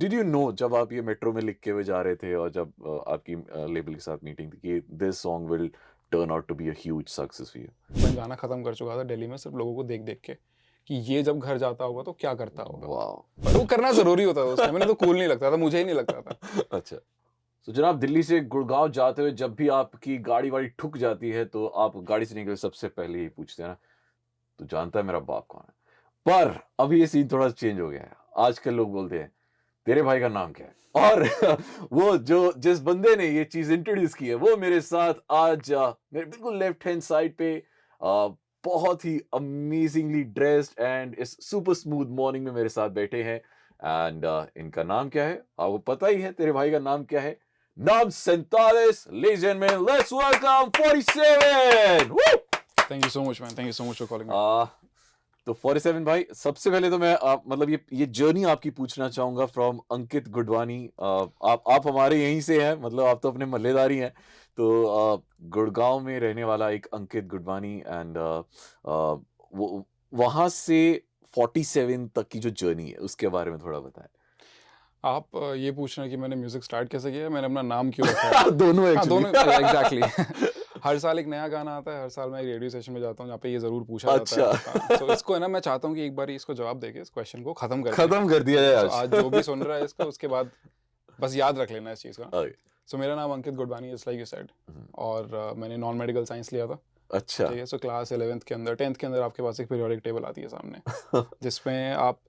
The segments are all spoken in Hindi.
डिड यू नो जब आप ये मेट्रो में लिख के हुए जा रहे थे और जब आपकी लेबल के साथ मीटिंग थी कि this song will turn out to be a huge success for you? मैं गाना खत्म कर चुका था दिल्ली में सिर्फ लोगों को देख देख के कि ये जब घर जाता होगा तो क्या करता होगा। वाओ! बट वो करना जरूरी होता था उस टाइम में, नहीं तो कूल नहीं लगता था, मुझे ही नहीं लगता था। अच्छा। तो जनाब दिल्ली से गुड़गाँव जाते हुए जब भी आपकी गाड़ी-वाड़ी ठुक जाती है तो आप गाड़ी से निकले सबसे पहले यही पूछते हैं ना, "तू जानता है मेरा बाप कौन है?" पर अभी ये सीन थोड़ा चेंज हो गया है। आजकल लोग बोलते हैं, "तेरे भाई का नाम क्या है?" और वो जो जिस बंदे ने ये चीज़ इंट्रोड्यूस की है वो मेरे साथ आज मेरे बिल्कुल लेफ्ट हैंड साइड पे बहुत ही अमेजिंगली ड्रेस्ड एंड इस सुपर स्मूथ मॉर्निंग में मेरे साथ बैठे हैं एंड इनका नाम क्या है? आपको पता ही है तेरे भाई का नाम क्या है? नाम 47 ladies and gentleman let's welcome 47 woo! Thank you so much man, thank you so much for calling me. आ, तो 47 भाई सबसे पहले तो मैं मतलब ये जर्नी आपकी पूछना चाहूंगा फ्रॉम अंकित गुडवानी। आप हमारे यहीं से हैं, मतलब आप तो अपने मल्लेदारी हैं। तो गुड़गांव में रहने वाला एक अंकित गुडवानी एंड वो वहां से 47 तक की जो जर्नी है उसके बारे में थोड़ा बताएं। आप ये पूछ रहे हैं कि मैंने म्यूजिक स्टार्ट कैसे किया है, मैंने अपना नाम क्यों रखा है। दोनों हाँ, एक्चुअली। दोनों एग्जैक्टली। हर साल एक नया गाना आता है, हर साल मैं एक रेडियो स्टेशन में जाता हूँ जहाँ पे ये ज़रूर पूछा जाता है। अच्छा। हाँ, सो इसको है ना, मैं चाहता हूँ कि एक बार इसको जवाब देके इस क्वेश्चन को ख़त्म कर दें। खत्म कर दिया जाए सो आज। आज जो भी सुन रहा है इसको, उसके बाद बस याद रख लेना इस चीज़ का। ओके। सो मेरा नाम अंकित Gudwani is like you said. और मैंने नॉन मेडिकल साइंस लिया था। अच्छा। ठीक है, सो क्लास 11th के अंदर 10th के अंदर आपके पास एक पीरियोडिक टेबल आती है सामने, जिसमें आप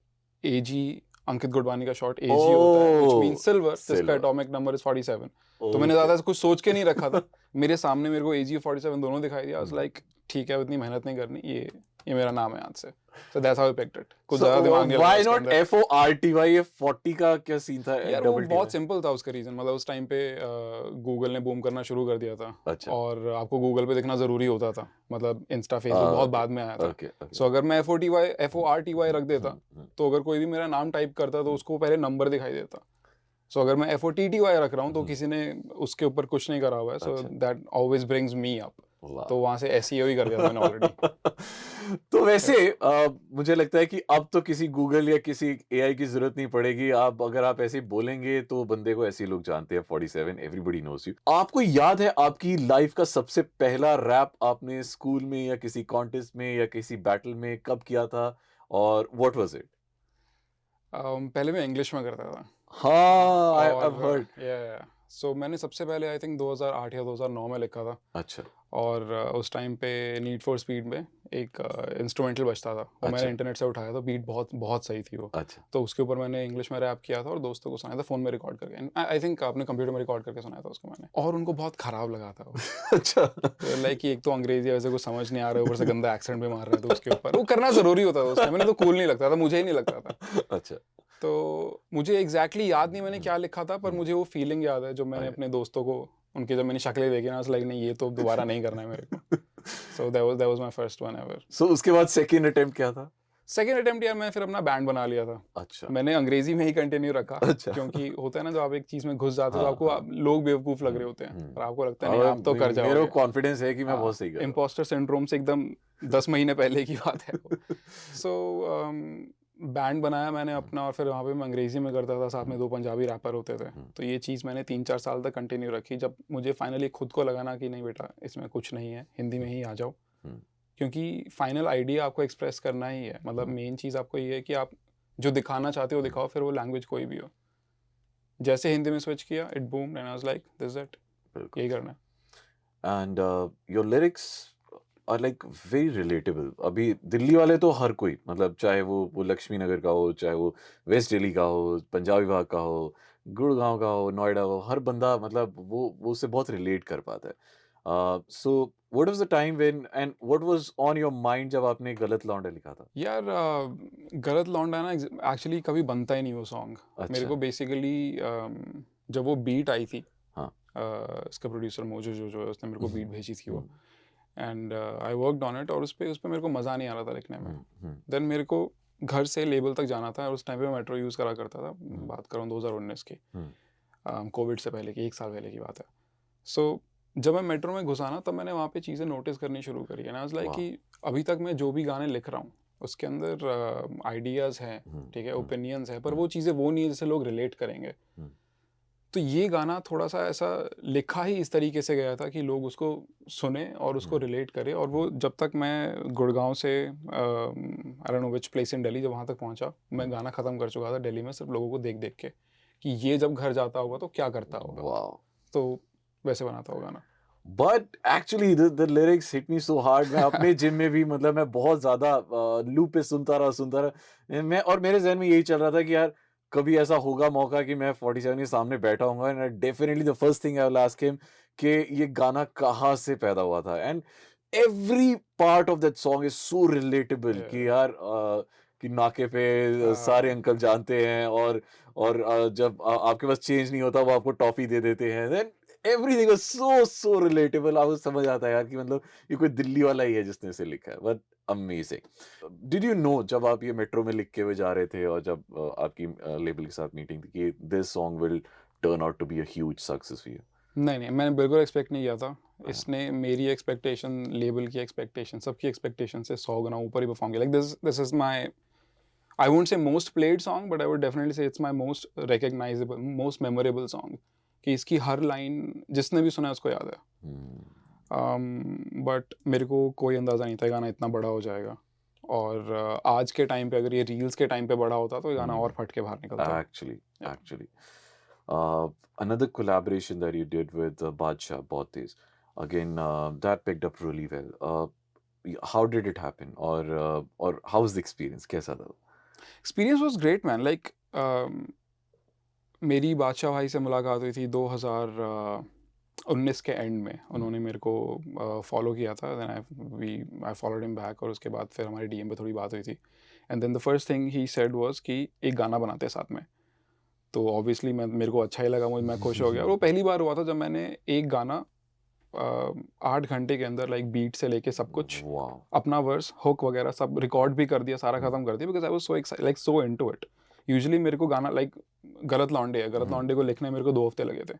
एजी, अंकित गुडवानी का शॉर्ट एजी होता है, व्हिच ओ मींस सिल्वर, जिसका सिल्वर। Atomic number is 47। तो मैंने ओके। ज़्यादा कुछ सोच के नहीं रखा था। मेरे सामने मेरे को एजी और 47 दोनों दिखाई दिया। आई वाज लाइक ठीक है, उतनी मेहनत नहीं करनी, ये मेरा नाम है आज से। So that's how I picked it. कुछ सो ज़्यादा दिमाग नहीं लगाया व्हाई उसके नॉट अंदर। FORTY? ये 40 का क्या सीन था यार वो डबल टी बहुत में? सिंपल था उसका रीज़न, मतलब उस टाइम पे गूगल ने बूम करना शुरू कर दिया था। अच्छा। और आपको गूगल पे दिखना ज़रूरी होता था, मतलब इंस्टा फेसबुक बहुत ओके बाद में आया था। Okay okay. सो अगर मैं FORTY रख देता, हम्म। तो अगर कोई भी मेरा नाम टाइप करता तो उसको पहले नंबर दिखाई देता। सो अगर मैं FOTTY रख रहा हूँ तो किसी ने उसके ऊपर कुछ नहीं करा हुआ है, सो अच्छा। That always brings me up. तो वाह। वहाँ से SEO ही कर दिया था मैंने ऑलरेडी। तो वैसे मुझे लगता है कि अब तो किसी गूगल या किसी AI की जरूरत नहीं पड़ेगी। आप अगर आप ऐसे ही बोलेंगे तो बंदे को ऐसे ही लोग जानते हैं। 47 एवरीबॉडी नोज यू। आपको याद है आपकी लाइफ का सबसे पहला रैप आपने स्कूल में या किसी कॉन्टेस्ट में या किसी बैटल में कब किया था और व्हाट वाज इट? पहले मैं इंग्लिश में करता था। हाँ, आई और हैव हर्ड। सो मैंने सबसे पहले आई थिंक 2008 या 2009 में लिखा था। अच्छा। और उस टाइम पे नीड फॉर स्पीड में एक इंस्ट्रूमेंटल बजता था, वो मैंने अच्छा। इंटरनेट से उठाया था, बीट बहुत बहुत सही थी वो। अच्छा। तो उसके ऊपर मैंने इंग्लिश में रैप किया था और दोस्तों को सुनाया था फ़ोन में रिकॉर्ड करके। आई थिंक आपने कंप्यूटर में रिकॉर्ड करके सुनाया था उसको मैंने, और उनको बहुत ख़राब लगा था वो। अच्छा। लाइक कि एक तो अंग्रेजी वैसे कुछ समझ नहीं आ रहा है, ऊपर से गंदा एक्सेंट भी मार रहा है, तो उसके ऊपर वो करना ज़रूरी होता था उस टाइम में, नहीं तो कूल नहीं लगता था, मुझे ही नहीं लगता था। अच्छा। तो मुझे एग्जैक्टली याद नहीं मैंने क्या लिखा था, पर हम्म, मुझे वो फीलिंग याद है, जो मैंने अरे। अपने दोस्तों को, उनकी जब मैंने शक्लें देखी ना, लाइक नहीं ये तो दोबारा नहीं करना है मेरे को। So that was my first one ever. So उसके बाद सेकंड अटेम्प्ट क्या था? सेकंड अटेम्प्ट यार, मैं फिर अपना बैंड बना लिया था। अच्छा। मैंने अंग्रेजी में ही कंटिन्यू रखा, अच्छा। क्योंकि होता है ना, जब आप एक चीज़ में घुस जाते हो तो हाँ, आपको हाँ। लोग बेवकूफ़ लग रहे हुँ, होते हैं, हुँ। और आपको लगता है नहीं और आप तो कर मेरे को जाओगे। कॉन्फिडेंस है कि मैं बहुत हाँ, सही कर रहा हूँ। इम्पोस्टर सिंड्रोम से एकदम 10 महीने पहले की बात है वो। सो बैंड बनाया मैंने हुँ, अपना, और फिर वहाँ पे मैं अंग्रेज़ी में करता था, साथ हुँ, में 2 पंजाबी रैपर होते थे। हुँ, तो ये चीज़ मैंने 3-4 साल तक कंटिन्यू रखी, जब मुझे फाइनली खुद को लगा ना कि नहीं बेटा, इसमें कुछ नहीं है, हिंदी में हुँ, ही आ जाओ। हुँ, क्योंकि फाइनल आइडिया आपको एक्सप्रेस करना ही है, मतलब हुँ, मेन चीज़ आपको ये है कि आप जो दिखाना चाहते हो हुँ, दिखाओ, फिर वो लैंग्वेज कोई भी हो। जैसे हिंदी में स्विच किया, it boomed and I was like this is it, बिल्कुल। यही करना है। And your lyrics are like very relatable. अभी दिल्ली वाले तो हर कोई, मतलब चाहे वो लक्ष्मी नगर का हो, चाहे वो वेस्ट दिल्ली का हो, पंजाबी भाग का हो, गुड़गाँव का हो, नोएडा हो, हर बंदा मतलब वो उससे बहुत रिलेट कर पाता है। So what was the time when and what was on your mind जब आपने गलत लौंडा लिखा था? यार गलत लौंडा ना एक्चुअली कभी बनता ही नहीं वो सॉन्ग। मेरे अच्छा। को बेसिकली जब वो बीट आई थी, हाँ। इसका प्रोड्यूसर मोजो जो है, उसने मेरे को बीट हुँ, भेजी थी वो। हुँ, and I worked on it, और उस पे मेरे को मज़ा नहीं आ रहा था लिखने में। हुँ, हुँ, देन मेरे को घर से लेबल तक जाना था, और उस टाइम पे मैं मेट्रो यूज़ करा करता था। हुँ, बात कर रहा हूँ 2019 की, हुँ, कोविड से पहले की, 1 साल पहले की बात है। सो जब मैं मेट्रो में घुसा ना, तब मैंने वहाँ पे चीज़ें नोटिस करनी शुरू करी, एंड आई वाज़ लाइक वाह! कि अभी तक मैं जो भी गाने लिख रहा हूँ, उसके अंदर आइडियाज हैं, ठीक है, हम्म, ओपिनियंस है, पर हम्म, वो चीज़ें वो नहीं है जिससे लोग रिलेट करेंगे। हम्म, तो ये गाना थोड़ा सा ऐसा लिखा ही इस तरीके से गया था कि लोग उसको सुने और उसको हम्म, रिलेट करें। और वो जब तक मैं गुड़गांव से I don't know which place in Delhi, जब वहाँ तक पहुँचा, मैं गाना ख़त्म कर चुका था दिल्ली में, सिर्फ लोगों को देख देख के कि ये जब घर जाता होगा तो क्या करता होगा। वाह। तो वैसे बनाता होगा गाना। But actually the lyrics hit me so hard. मैं अपने जिम में भी मतलब मैं बहुत ज्यादा लूप पे सुनता रहा मैं, और मेरे जहन में यही चल रहा था कि यार कभी ऐसा होगा मौका कि मैं 47 के सामने बैठा हूँगा and definitely the first thing I will ask him कि ये गाना कहाँ से पैदा हुआ था। And every part of that song is so relatable कि Yeah. यार कि नाके पे सारे अंकल जानते हैं, और जब आपके पास चेंज नहीं होता वो आपको टॉफी दे देते हैं। Then everything was so relatable. आपको समझ आता है यार कि मतलब ये कोई दिल्ली वाला ही है जिसने इसे लिखा है। But amazing. Did you know जब आप ये मेट्रो में लिख के हुए जा रहे थे और जब आपकी लेबल के साथ मीटिंग थी कि this song will turn out to be a huge success for you? नहीं नहीं, मैंने बिल्कुल एक्सपेक्ट नहीं किया था। इसने मेरी एक्सपेक्टेशन, लेबल की एक्सपेक्टेशन, सबकी एक्सपेक्टेशन से 100 गुना ऊपर ही परफॉर्म किया। Like this is my, I won't say most played song, but I would definitely say it's my most recognisable, most memorable song. कि इसकी हर लाइन जिसने भी सुना है उसको याद है। बट मेरे को कोई अंदाज़ा नहीं था ये गाना इतना बड़ा हो जाएगा। और आज के टाइम पे अगर ये रील्स के टाइम पे बड़ा होता तो ये गाना और फट के बाहर निकलता। Actually, Yeah. actually. Uh, another collaboration that you did with Badshah Bautis, again, that picked up really well. How did it happen, or how was the experience? कैसा था? Experience was great man. Like मेरी बादशाह भाई से मुलाकात हुई थी 2019 के एंड में। उन्होंने मेरे को फॉलो किया था, then I followed him back, और उसके बाद फिर हमारी डीएम पे थोड़ी बात हुई थी। And then the first thing he said was कि एक गाना बनाते हैं साथ में। तो ऑब्वियसली मेरे को अच्छा ही लगा, मैं खुश हो गया। और वो पहली बार हुआ था जब मैंने एक गाना 8 घंटे के अंदर लाइक बीट से लेके सब कुछ, Wow. अपना वर्स, हुक वगैरह सब रिकॉर्ड भी कर दिया, सारा खत्म कर दिया, because I was so like so into it. Usually मेरे को गाना लाइक गलत लौंडे है, गलत लौंडे को लिखने में मेरे को 2 हफ्ते लगे थे।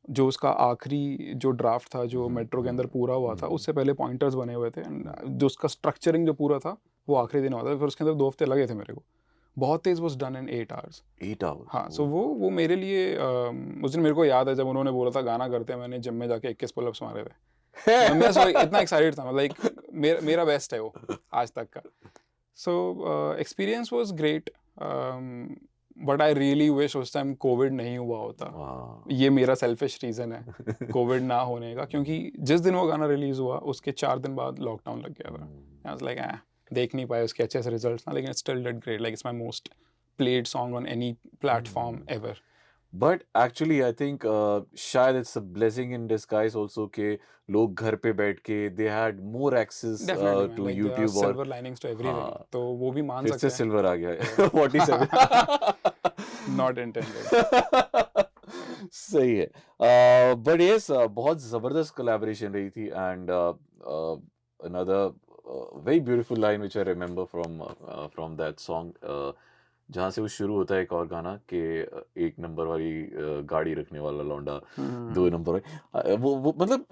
जो उसका आखिरी जो ड्राफ्ट था जो मेट्रो के अंदर पूरा हुआ था, उससे पहले पॉइंटर्स बने हुए थे, एंड जो उसका स्ट्रक्चरिंग जो पूरा था वो आखिरी दिन हुआ था। फिर उसके अंदर 2 हफ्ते लगे थे मेरे को। बहुत तेज was done in 8 hours. 8 hours. हाँ, सो वो मेरे लिए उस दिन मेरे को याद है जब उन्होंने बोला था गाना करते हैं, मैंने जिम में जाके 21 पुलअप्स मारे थे। मैं सो इतना एक्साइटेड था, लाइक मेरा बेस्ट है वो आज तक का। So experience was great, but I really wish उस टाइम कोविड नहीं हुआ होता। Wow. ये मेरा सेल्फिश रीज़न है कोविड ना होने का, क्योंकि जिस दिन वो गाना रिलीज़ हुआ उसके 4 दिन बाद लॉकडाउन लग गया था। आई वाज लाइक देख नहीं पाए उसके अच्छे से रिजल्ट्स ना, लेकिन it's still did great. Like it's my most played song on any platform ever. But actually, I think शायद it's a blessing in disguise also कि लोग घर पे बैठ के they had more access Definitely man, to like there are YouTube, और silver linings to everything. हाँ तो वो भी मान फिर से सकते हैं। सिल्वर आ गया Yeah. 47। Not intended. सही है। बट यस, बहुत जबरदस्त कोलैबोरेशन रही थी। And another very beautiful line which I remember from that song, जहाँ से वो शुरू होता है एक और गाना कि एक नंबर वाली गाड़ी रखने वाला लौंडा, 2 नंबर वाली, वो मतलब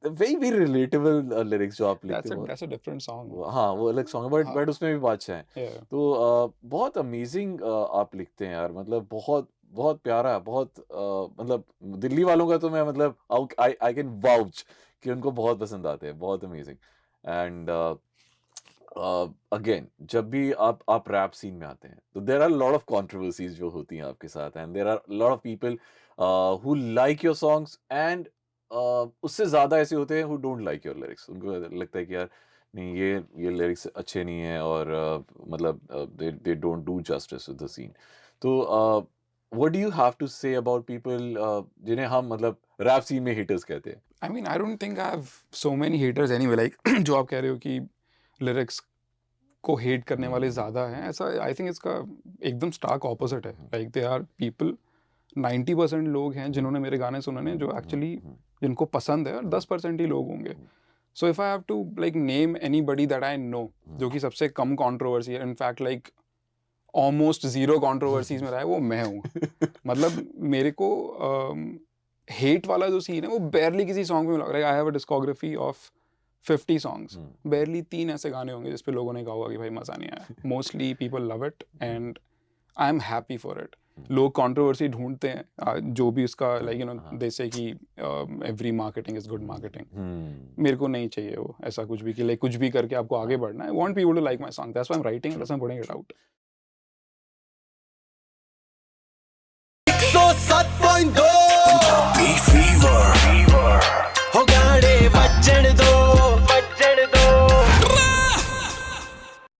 वेरी वेरी रिलेटेबल लिरिक्स जो आप लिखते हो। That's a different song. हाँ वो अलग सॉन्ग है, बट हाँ, उसमें भी बादशाह हैं। yeah. तो बहुत अमेजिंग आप लिखते हैं यार, मतलब बहुत बहुत प्यारा, बहुत मतलब दिल्ली वालों का तो मैं मतलब आई कैन वाउच कि उनको बहुत पसंद आते हैं, बहुत अमेजिंग। एंड अगेन जब भी आप रैप सीन में आते हैं तो there are lot of controversies जो होती हैं आपके साथ, and there are lot of people who like your songs, and उससे ज्यादा ऐसे होते हैं who don't like your lyrics. उनको लगता है कि यार नहीं, ये लिरिक्स अच्छे नहीं है, और मतलब they don't do justice with the scene. तो what do you have to say about people जिन्हें हम मतलब रैप सीन में हिटर्स कहते हैं? I mean, I don't think I have so many haters anyway. Like जो आप कह रहे हो कि lyrics को हेट करने वाले ज़्यादा हैं, ऐसा आई थिंक इसका एकदम स्टार्क ऑपोजिट है। लाइक दे आर पीपल, 90% लोग हैं जिन्होंने मेरे गाने सुने हैं जो एक्चुअली जिनको पसंद है, और 10% ही लोग होंगे। So if I have to like name anybody that I know जो कि सबसे कम कंट्रोवर्सी है, in fact like almost zero controversies में रहा है, वो मैं हूँ। मतलब मेरे को हेट वाला जो सीन है वो बैरली किसी सॉन्ग में मिला। Like I have a discography of 50 songs, hmm, barely 3 ऐसे गाने होंगे जिस पे लोगों ने कहा होगा कि भाई मज़ा नहीं आया। Mostly people love it and I am happy for it. लोग कंट्रोवर्सी ढूंढते हैं, जो भी उसका लाइक यू नो हाँ, दे से कि every marketing is good marketing. Hmm, मेरे को नहीं चाहिए वो ऐसा कुछ भी कि लाइक कुछ भी करके आपको आगे बढ़ना है। I want people to like my song, that's why I am writing it, that's why I am putting it out. 107.2